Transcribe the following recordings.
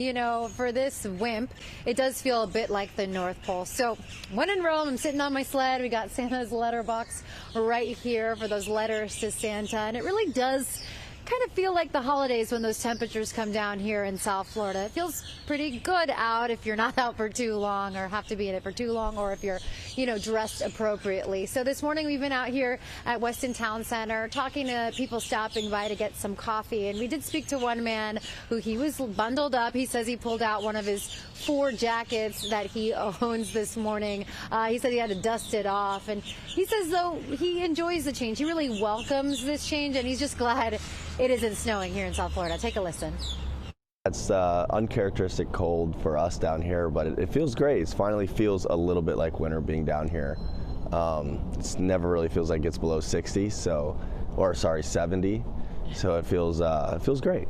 You know, for this wimp, it does feel a bit like the North Pole. So when in Rome, I'm sitting on my sled. We got Santa's letter box right here for those letters to Santa. And it really does kind of feel like the holidays when those temperatures come down here in South Florida. It feels pretty good out if you're not out for too long or have to be in it for too long, or if you're, dressed appropriately. So this morning we've been out here at Weston Town Center talking to people stopping by to get some coffee. And we did speak to one man who he was bundled up. He says he pulled out one of his 4 jackets that he owns this morning. He said he had to dust it off. And he says, though, he enjoys the change. He really welcomes this change, and he's just glad it isn't snowing here in South Florida. Take a listen. It's uncharacteristic cold for us down here, but it feels great. It finally feels a little bit like winter being down here. It never really feels like it's below 60, 70. So it feels great.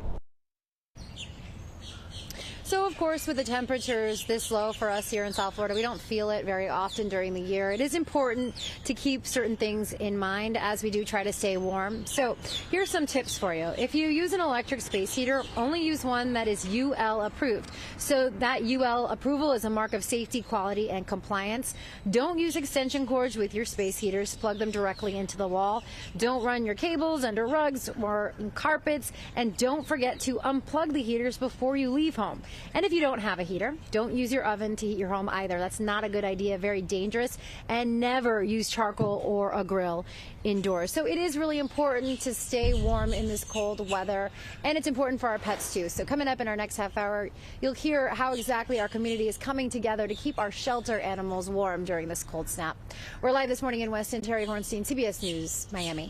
So, of course, with the temperatures this low for us here in South Florida, we don't feel it very often during the year. It is important to keep certain things in mind as we do try to stay warm. So here's some tips for you. If you use an electric space heater, only use one that is UL approved. So that UL approval is a mark of safety, quality, and compliance. Don't use extension cords with your space heaters. Plug them directly into the wall. Don't run your cables under rugs or carpets. And don't forget to unplug the heaters before you leave home. And if you don't have a heater, don't use your oven to heat your home either. That's not a good idea, very dangerous. And never use charcoal or a grill indoors. So it is really important to stay warm in this cold weather, and it's important for our pets too. So coming up in our next half hour, you'll hear how exactly our community is coming together to keep our shelter animals warm during this cold snap. We're live this morning in Weston. Teri Hornstein, CBS News, Miami.